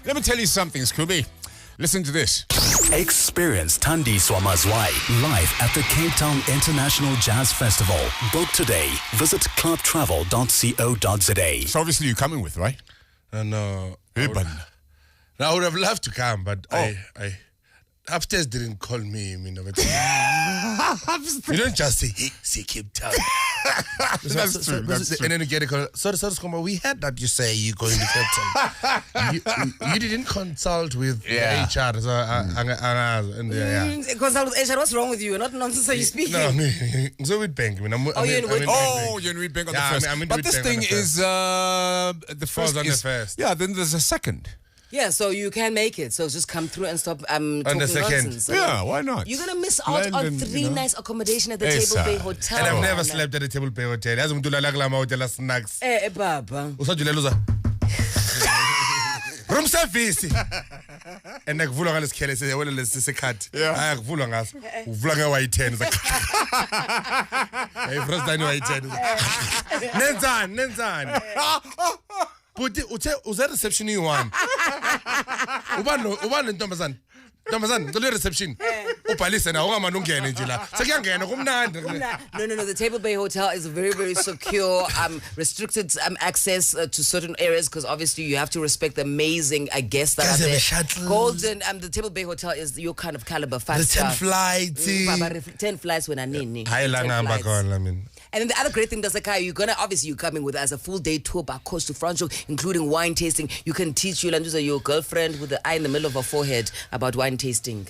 Let me tell you something, Scooby. Listen to this. Experience Thandiswa Mazwai live at the Cape Town International Jazz Festival. Book today. Visit clubtravel.co.za. So obviously you're coming with, right? No. I would have loved to come, but I upstairs didn't call me. You don't just say, hey, say Cape Town. That's true. And then you get a call. Sorry, we heard that you say you're going to Cape Town. you didn't consult with HR. So consult with HR. What's wrong with you? Not nonsense. Are you speaking? No, so with Bank. You're in Witbank. You're in Witbank on the first. But this thing is the first. On the first. Yeah, then there's a second. Yeah, so you can make it. So just come through and stop talking nonsense. So yeah, why not? You're going to miss out on three nice accommodation at the Table Bay Hotel. And I've never slept at the Table Bay Hotel. As I'm doing hotel snacks. Baba. Room service. And like vula ngales khele se wena lesisikhathi. Hayi kuvulwa ngaso. Uvula nge-Y10. Hey, first time Y10. Nenzani. Buti uze reception you1. Ubani ntombazana. Ntombazana, ngicela reception. Ubhalise na ungamani ungene nje la. Sekuyangena kumnandi. No. The Table Bay Hotel is very, very secure, restricted access to certain areas because obviously you have to respect the amazing guests that are there. Golden, the Table Bay Hotel is your kind of caliber. The 10 flights. 10 flights when I need. And then the other great thing, you're coming with us a full day tour by coast to Franschhoek, including wine tasting. You can teach your girlfriend with the eye in the middle of her forehead about wine tasting.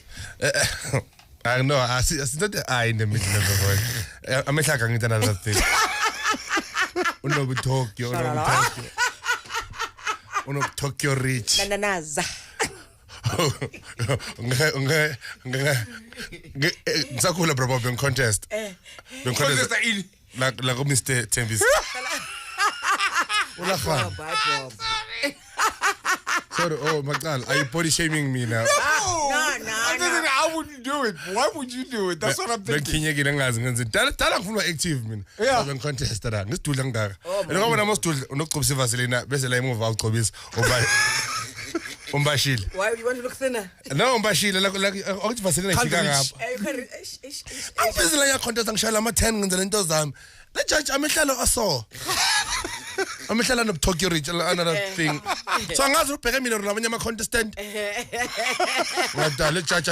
I know, I see not the eye in the middle of her forehead. I'm like another thing. Tokyo rich. Ngizakula bro contest. Like Mr. Tembis. Sorry, Magdal, are you body shaming me now? No. I wouldn't do it. Why would you do it? That's what I'm thinking. Active, man. I'm contest that. Let's do long there. And when I must do no copy Vaseline, basically move out copies or by Umbashil. Why you want to look thinner? No, Umbashil, like Vaseline. I'm busy like contest and Shalama 10 and the Lentozam. The judge, I'm a shallow assault. I'm a shallow of Tokyo Rich, another thing. So I'm going to pay me a contestant. Let's judge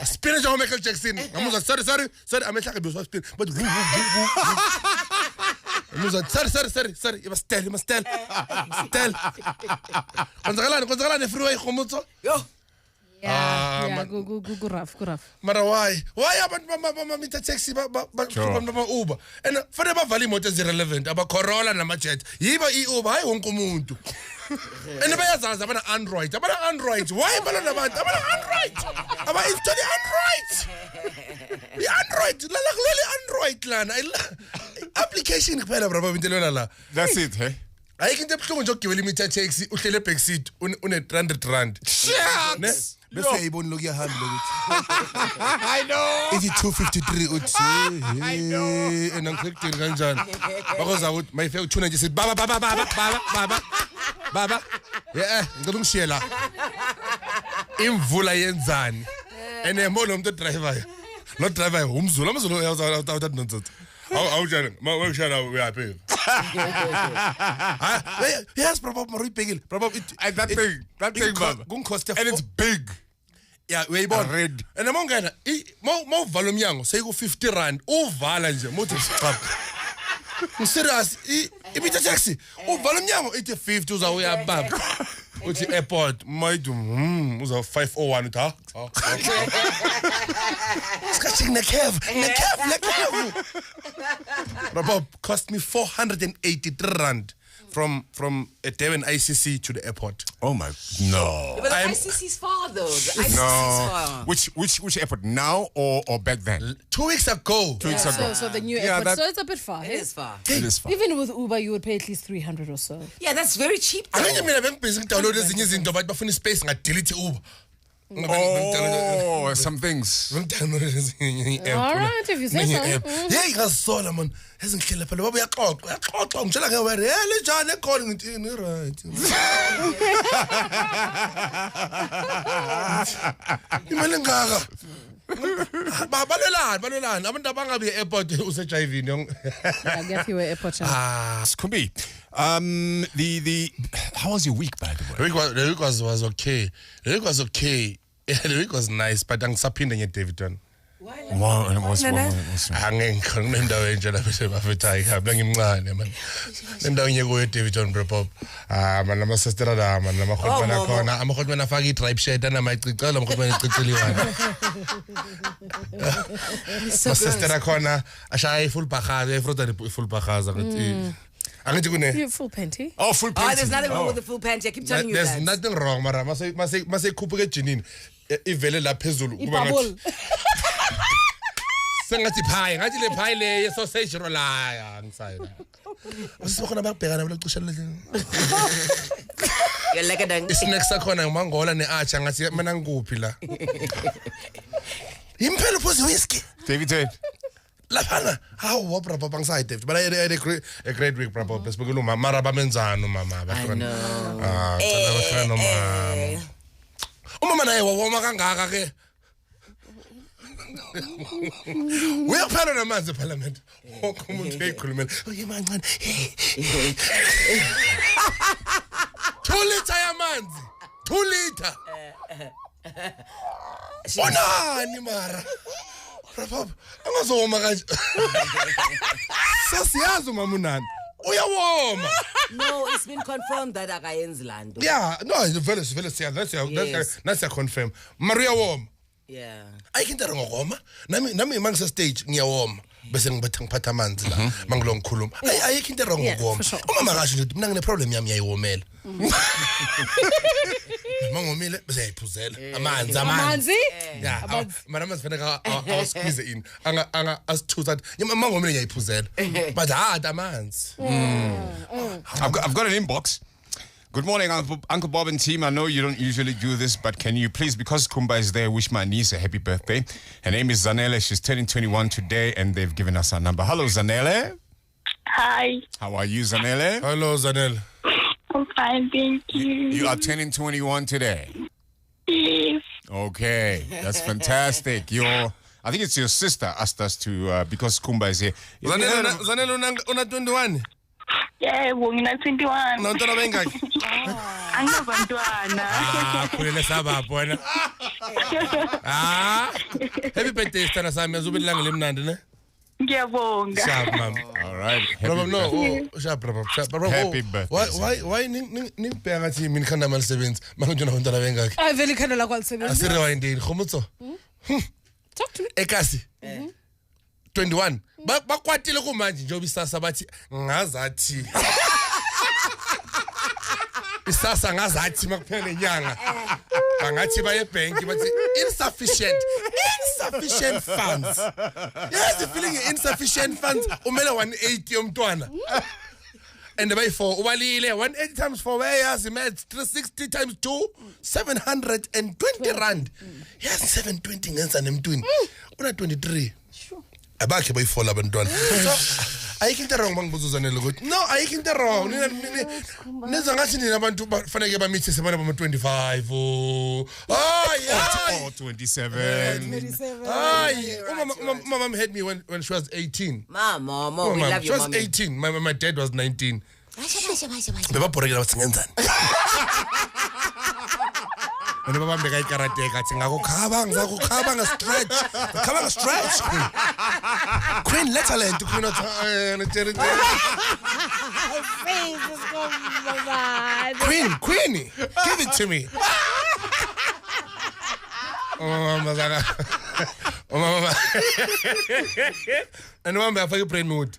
Spinach or Michael Jackson. I'm sorry, I'm a shallow spin, but sorry, you must tell. Yeah, go rough. Mara why am taxi Uber? And for the Valley Motors irrelevant about Corolla and Machet. Yiba Uber, I won't come. And the buyers are about Android. Why about Android? About it's totally Android. The Android, Android application. That's it, hey? I can tell you give limited taxi, uhlele back seat, un 100 rand. Shucks! Let's say you look your hand. I know. It's 253. I know. And I'm clicking Ganjan. Because I would my favorite tuna just said Baba. Yeah, don't share. Imvula yenzani. And then more the driver. Not driver, umzula out nonsense. How should we happy? Yes, probably big. Probably that thing, Baba. And it's big. Yeah, we bought red. And among Ghana, more volume young, say go 50 rand. Oh, Valence, motive stop. Serious, if it's a taxi. Oh, volume young, 50 was away above. What's the airport? My was a 501. Scratching the cave. Bob cost me 480 rand from a Devon ICC to the airport. Oh my no. But the ICC's far though. The ICC's far. Which airport now or back then? 2 weeks ago. 2 weeks ago. So the new airport. So it's a bit far. It is far. Even with Uber, you would pay at least 300 or so. Yeah, that's very cheap. I don't mean I'm busy download this thing but bafuna space delete Uber. Oh, some things. All right, if you say so. Hey, ngasola man. Ezingihlele phela baba uyaxoxa ngitshela ngewere. Hey, linjani ekhona ngithini right. Imali ngaka. Balelani abantu abangabi e-airport use-HIV Ngiyaphiwe e-airport. Kumbi, how was your week, by the way? The week was okay. The week was okay. Yeah, the week was nice, but angisaphinde nge-Davidton. Wow, and what's Angengikhona nendawo enje lapha eseBafethayi kabla ngimncane man. Nendawo ngiyekuyo eDavidton bro pop. Man ama-sister la man namahotwana khona. Amahotwana afaka i-tribe shirt anamacici lo mhotwana iciciliwana. Ma-sister khona ashaya i-full bhahaza, ifruta i-full bhahaza ngathi. Angithi kune Full panty. Oh, full panty. Oh, there's nothing wrong with the full panty. I keep telling you that. There's nothing wrong, mara mase ikhuphuke ejinini. Ivele la phezulu kuba Ibubble. Sengathi pie, ngathi le pie le sausage roll la ngisayina. Usikhona bakubhekana belocisha le. You're like a dang. Isnacks sakhona umangola neacha ngathi mina ngikuphi la. Impela phosi whiskey. David. Laphana, how wapra papa ngisayide David. But I had a great week papa besibukela mara bamenzana mama I bahlona. know. Mama. Umama naye wawoma kangaka ke. Uyaphela namanzi eParliament. Wonke umuntu eyikhulumela. Oye mancane. 2 liters yamanzi. 2 liters. Onani mara. Papa, angazoma kanje. Sasiyazi mama unani. Uyawoma. No, it's been confirmed that akayenzi lando. Yeah, no, vele siya. That's a confirm. Maria woma. Yeah. Ayikho into ngokoma. Nami mangise stage ngiyawoma. Bese ngiphatha amanzi la. Mangilo ngikhuluma. Ayikho into ngokoma. Uma makasho nje mina ngine problem yami yayiwomela. Mangomile bese yayiphuzela. Amanzi. Yeah. Mara masifaneka squeeze in. Anga asithusa. Mangomile yayiphuzela. But amanzi. I've got an inbox. Good morning, Uncle Bob and team. I know you don't usually do this, but can you please, because Kumba is there, wish my niece a happy birthday. Her name is Zanele. She's turning 21 today, and they've given us her number. Hello, Zanele. Hi. How are you, Zanele? Hello, Zanele. I'm fine, thank you. You are turning 21 today. Yes. Okay, that's fantastic. I think it's your sister asked us to, because Kumba is here. Zanele una 21? Yeah, ngina 21. Nontwana bengaki? Anginabantwana. Khulele saba bona. Happy birthday Stana sami azube ilanga lemnandi ne? Ngiyabonga. Sharp mama. All right. Sharp. Happy birthday. Why ningibheka ngathi mina khanda malisebenzi mangijona abantwana bengaki? I vele khona la kwalisebenza. Asirewindini khomotso. Talk to me. Ekasi. 21 bakwatile kumanje nje obisasa bathi ngazathi isasa ngazathi makuphela lenyanga bangathi baye bank bathi insufficient funds. Yes, the feeling insufficient funds umele 180 yomntwana and by 4 ubalile 180 times 4 yazi maths 360 times 2 720 rand. Yes, 720 ngenza nemntwini una 23. Abakhe bayifola abantwana. Ayikho into wrong mangibuza Zanele ukuthi no ayikho into wrong. Nenza ngathi nina abantu bafanele bamithe sebana bama 25 oh yeah 27. Mama had me when she was 18. Mama, we love she you, was mommy. 18. My dad was 19. Beba borekela batsingenzana. And baba mbeka ikarate kathi ngakukhaba ngizakukhaba stretch Queen Letterland Queen Queenie give it to me. Mama and mama afake brain mood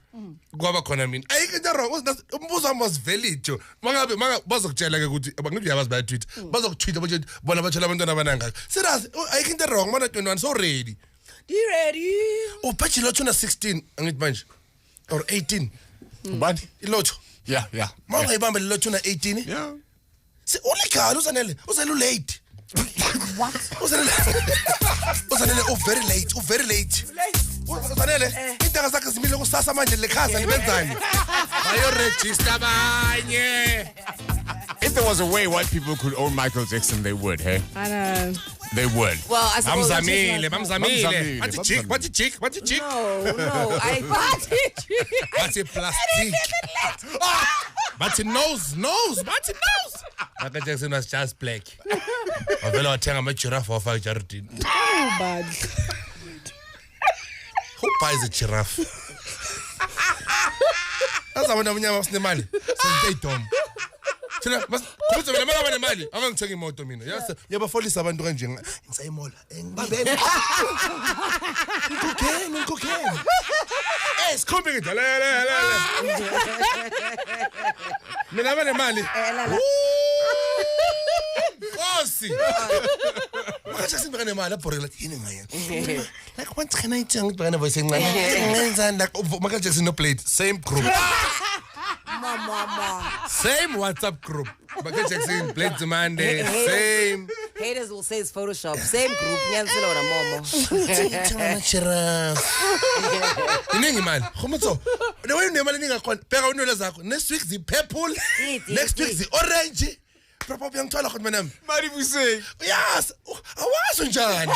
kwaba khona mina ayikho into wrong umbuzo wami was valid jo mangabe bazokutshela ke ukuthi bangithi uyabazi baya tweet bazokutweeta bathi bona batshela abantwana abananga serious ayikho into wrong mana 21 so ready bachelor tuna 16 angithi manje or 18 But ilotho yeah. mangayibamba lilotho na 18 Yeah. ulikhala uZanele uzelu late What? Uzanele very late. Uzanele intanga zakhe zimile kusasa manje lekhaza libenzani? Ayo register abanye. If there was a way white people could own Michael Jackson, they would, hey? I know. They would. Well, I suppose. Bamzamile. What you chick? No. I. What's a plastic? But nose. Michael Jackson was just black. Avela wathenga ama-giraffe wafa ejaridini. Oh, bad. Who buys a giraffe? Azabantu abanyama sinemali. Sengidom. Thina kuze mina maka banemali, angangithenga imoto mina. Yabafolisa abantu kanje ngisayimola. Ngibabele. Ngikhokheni. Sikhombe ngidala. Mina banemali. Kosi. Manje sindibekane imali abhorela yini ngayen. Like what can I tell you voice ngani? Ngenzani like Michael Jackson no played same group. Mama. Same WhatsApp group. Michael Jackson played Monday. Same. Haters will say it's Photoshop. Same group. Nyanselo na momo. Iningi mali. Khomotso. The way unemali ningakhona. Pheka unole zakho. Next week the purple. Next week the orange. Probably ngithola khona mina. Mari Busey. Yes. Awazi njani?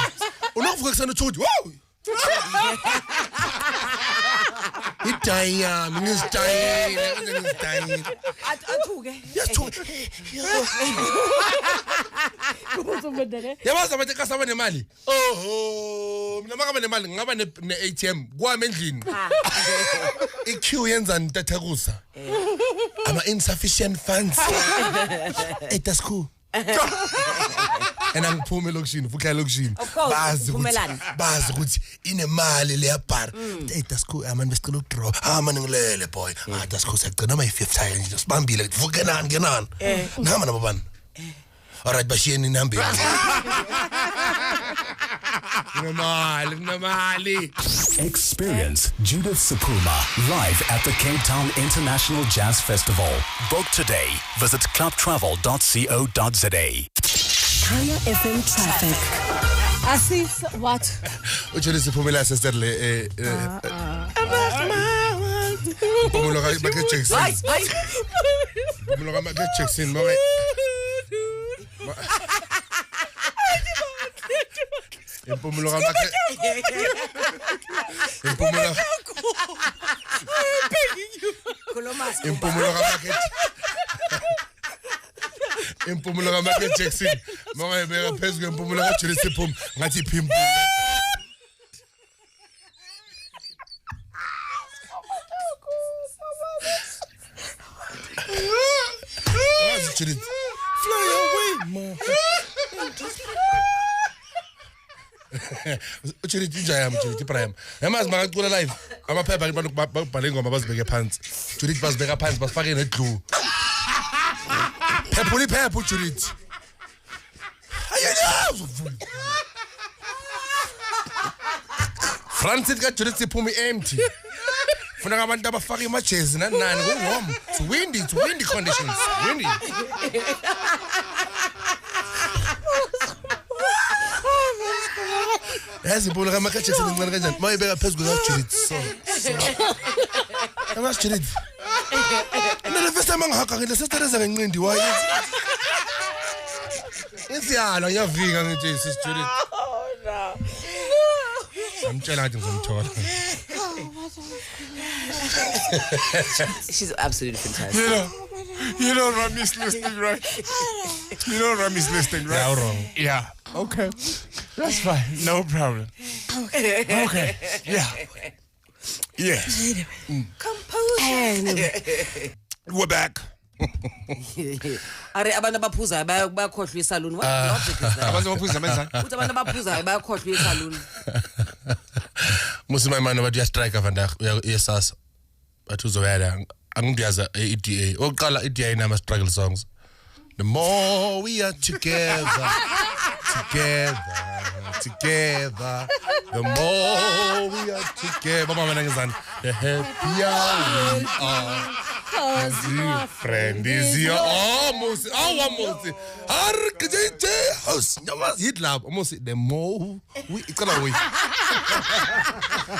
Unovuka kusana uthudi. Wow. Itaya, ngizitayile. Athuke. Yathuke. Yabaza bathi kasaba nemali. Oh, mina makabe nemali ngaba ne-ATM kwami endlini. IQ yenza ntathakusa. Ama insufficient funds. That's cool. And angiphume lokishini futhi lokishini bazi ukuthi inemali leyabhara that's cool man besicela ukudraw man ngilele boy that's cool sagcina my fifth time nje sibambile vuke nani nahamba nabo bani alright bashiyeni nihambe Namali. Experience Judith Sephuma live at the Cape Town International Jazz Festival. Book today. Visit clubtravel.co.za. Kaya FM traffic. Assis, what? Judith Sephuma sisterle Michael Jackson. Michael Jackson. Impumulo ka Michael Jackson manje beka phezulu impumulo ka Judith Sephuma ngathi iphimbo Judith fly away man Judith injaya Judith Ibrahim yamazi makacula live amaphepha abantu babhale ingoma bazibeke phansi Judith bazibeka phansi basifake nedlu phephu Judith ayena Francis ka Judith Sephuma empty funa abantu abafaka imajezi nani ku-warm it's windy conditions windy yazi impumulo ka Michael Jackson incane kanjani mayibeka phezulu ka Judith so amas Judith mina first time ngihaka ngile sistereza ngencindi waye Isiyalo ngiyavika ngithi sis Judith Amtshela ngathi ngizomthola She's absolutely fantastic. You know Rami's listening, right? Yeah, wrong. Yeah. Okay. That's fine. No problem. Okay. Yeah. Yes. We're back. Are abantu abaphuza bayakhohlwa isaluni what logic is that? Abantu abaphuza benzani? Uthi abantu abaphuza bayakhohlwa isaluni. Musi my man about your strike vandag uyesasa. Bathi uzoyala angiyaza EDA. Oqala EDA inama struggle songs. The more we are together. The more we are together. Mama ngizani. The happier we are. Because my friend is your almost our most RKJ house. Hit lab almost the more we icala we.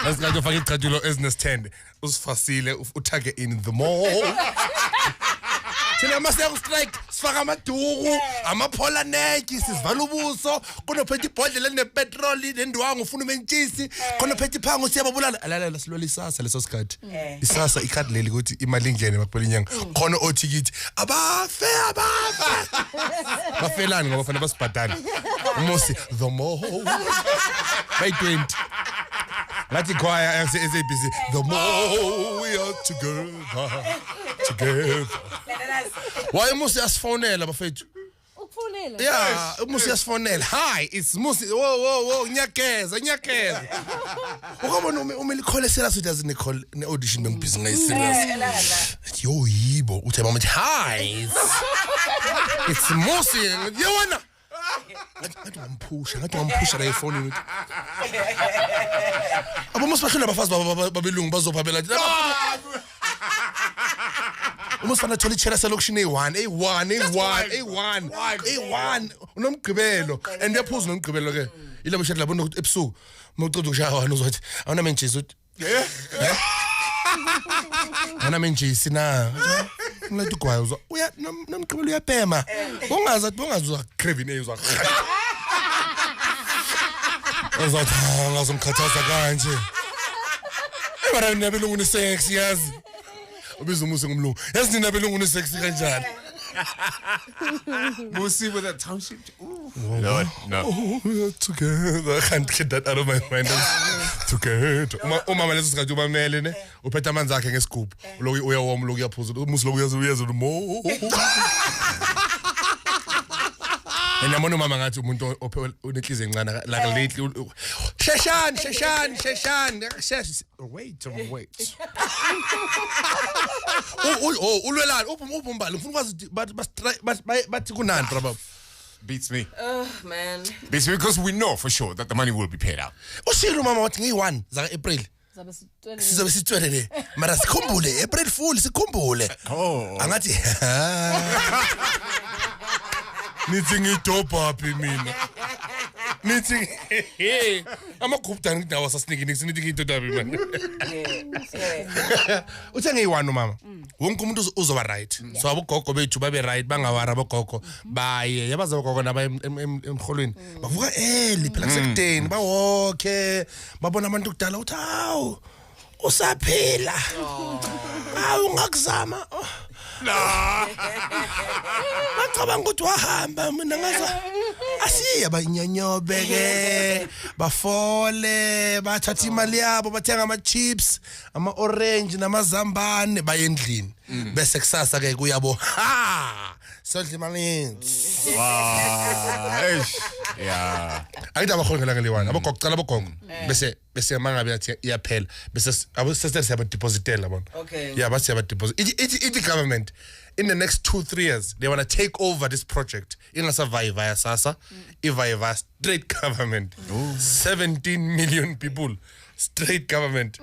Let's go fake icadulo business 10. Usifasile uthage in the mall. Thina mase strike sifaka amaduku amaphola neki sizivala ubuso konophethe ibhodlela nepetrol nendiwangu ufuna umentshisi konophethe iphango siyababulala alala silwela isasa leso sikhathi isasa ikhadi leli ukuthi imali ingene bakuphela inyanga khona othikithi abafe bafelani ngoba fanele basibhadale umosi the more by 20 Lathi choir SABC the more we are together Why Musi asifonela bafethu ukufonela Yeah Musi asifonela Hi it's Musi whoa nyakeza Ukubona umelikholesela suthi azine call ne audition bengibhizi ngayiserious Yo yibo uthe mama hi It's Musi yona ngathi ngamphusha la iphone ukuthi Abo Musi bahlula abafazi babelungu bazophabela Umusifana thola ichela selokishini A1 unomgqibelo and yaphuza nomgqibelo ke ilabo shela labona ukuthi ebusuku mawuceda ukushaya wena uzothi awuna mentshisi uthi awuna mentshisi na ulethe igwayo uzwa uya nomgqibelo uyapema ungaza crave nezwa uzothi ngazomkhathaza kanje ebara nabelungu ni sexy yazi Ubiza Musi ngumlungu. Yazi nina belungu ni sexy kanjani. Musi with that township. No. Together. I can't get that out of my mind. Together. Umama leso sikhathi ubamele ne. Uphethe amanzi akhe ngesigubhu. Lo uyawoma lo kuyaphuza. Musi lo uyazo mo. Enamona umama ngathi umuntu onenhliziyo encane like lately Sheshan wait ulwelani ubumbali ufuna ukwazi bathi kunani baba Beats me. Oh man. Beats me because we know for sure that the money will be paid out. Ushilo mama wathi ngi1 za April sizobe sitwele le mara sikhumbule April Fool sikhumbule angathi Nithi ngidobha phi mina Nithi amakhupta ngidawa sasiniki nithi ngidobha phi mina Uthe ngiyi1 mama wonke umuntu uzoba right so abogogo bethu babe right bangawara abogogo baye yabaza abogogo naba emholweni bavuka early phela kusekudeni bawokhe babona abantu kudala uthi hawu usaphela hawu ngakuzama Bacabanga ukuthi wahamba mina ngazo asiya banyanyobe ke bafole bathatha imali yabo bathenga ama chips ama orange namazambane bayendlini bese kusasa ke kuyabo sodla imali Yeah. Ayida abakhongela ngeliwana abagocela abogongo bese mangabe yathi iyaphela bese abosese siyaba depositela yabona yeah bathi siyaba deposit it government in the next 2-3 years they want to take over this project ingasurvive via SASSA via straight government 17 million people straight government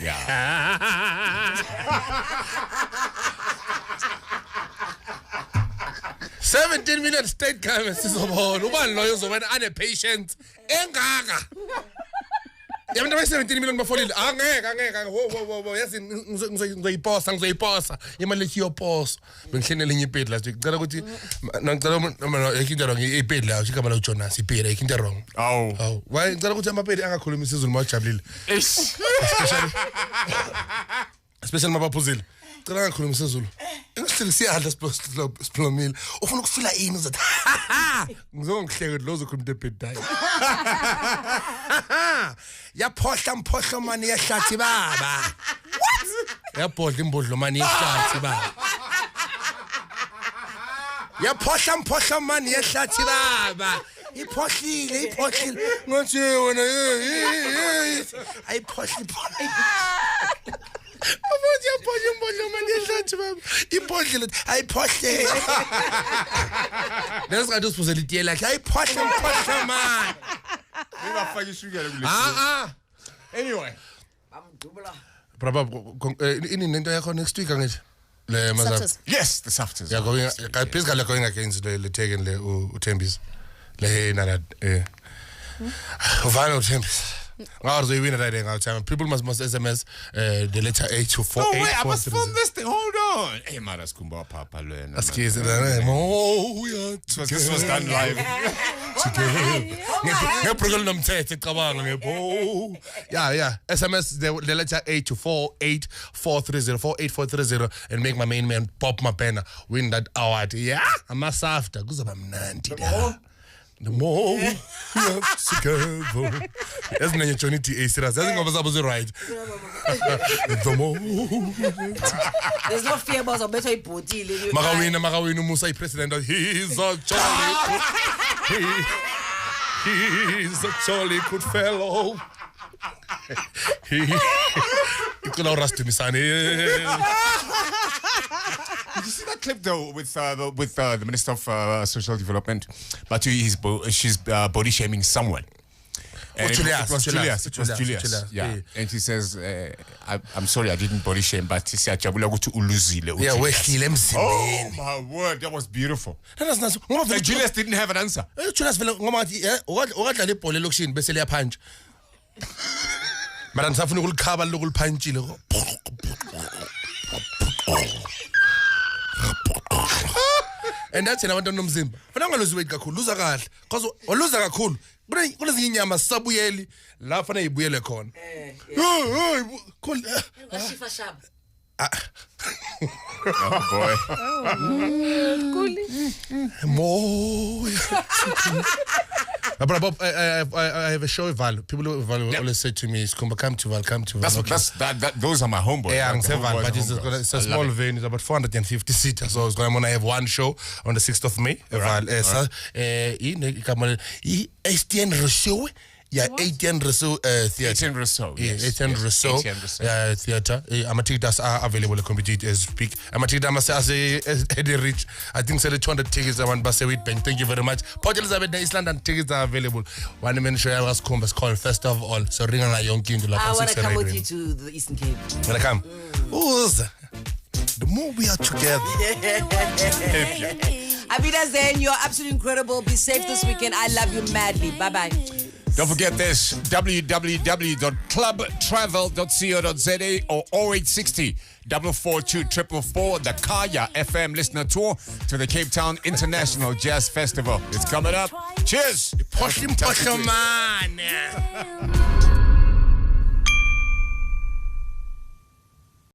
Yeah. 17 million state government sizobona ubani loyo uzobona ane patient engaka Yabantu ba17 million bafolile angeke wo yazi ngizoyiposa imali lekiyoposa bengihlene lenye ipedi la ngicela ukuthi ngicela ikinto wrong ipedi la igama la Jonas ipedi ikinto wrong Aw why ngicela ukuthi amapedi angakhuluma isizulu mawajabulile especially mabaphuzile ngicela angakhuluma isizulu Ngisithi siyadla siplomile ufuna ukufila ini uzathi ngizongihleke lo uzokhuluma epedi yaphohla mani yahlathi baba what yaphohla imbodlo mani yahlathi baba yaphohla mani yahlathi baba iphohlile ngathi wena ayiphohli Abuthi yaphohla imbodlo mani yahlathi baba iphohlile ayiphohle Lesikhathi usiphuzela itiye lakhe ayiphohla mani Ngingafaki ishukela kule. Anyway. Braba ini nento yakho next week angithi. Success. Yes, the Safters. Yeah, basically going against the taking the Utembis. Le na Uvana Utembis. We win that time. People must SMS the letter A to 4. Oh wait, I must film this thing. Hold on. Hey, Maras Kumba Papa learn. This was done live. Yeah. SMS the letter A to 48430 48430 and make my main man pop my pen win that award. Yeah, I'm a safta. Kuzaba mnandi da. The more we are together. That's not your Johnny T. Serious. That's not was right. The more. There's no fear about a better body. Magawinu Musa president. He's a jolly good fellow. He could all rust to me, sonny. Did you see that clip though with the Minister of Social Development? But she's body shaming someone. And it was Julius. Yeah. And she says, I'm sorry, I didn't body shame, but she said, oh my word, that was beautiful. And Julius didn't have an answer. And that's what I want to know. Fananga lose weight kakhulu, lose kahle. Because oluza kakhulu. Kunezinye inyama sabuyeli la fana ibuyele khona. Cool. Shifa Shab. Oh boy. More. But Bob, I have a show with Val. People with Val always say to me, come to Val. Those are my homeboys. Yeah, I'm saying Val, but it's a small venue. It's about 450 seats. So I'm going to have one show on the 6th of May. Val, Estienne Rousseau. Yeah, Etienne Rousseau Theatre. Etienne Rousseau. Yes, Etienne Rousseau Theatre. Tickets are available to compete as speak. Tickets as Eddie Rich. I think so the 200 tickets are one Basewit Bank. Thank you very much. Port Elizabeth, Iceland, and tickets are available. One man show I was called First of All. So ring on a young king to I want to come with you to the Eastern Cape. Wanna come? The more we are together. Abida Zayn, you're absolutely incredible. Be safe this weekend. I love you madly. Bye-bye. Don't forget this, www.clubtravel.co.za or 0860 442 444, the Kaya FM listener tour to the Cape Town International Jazz Festival. It's coming up. Cheers. Push him, man.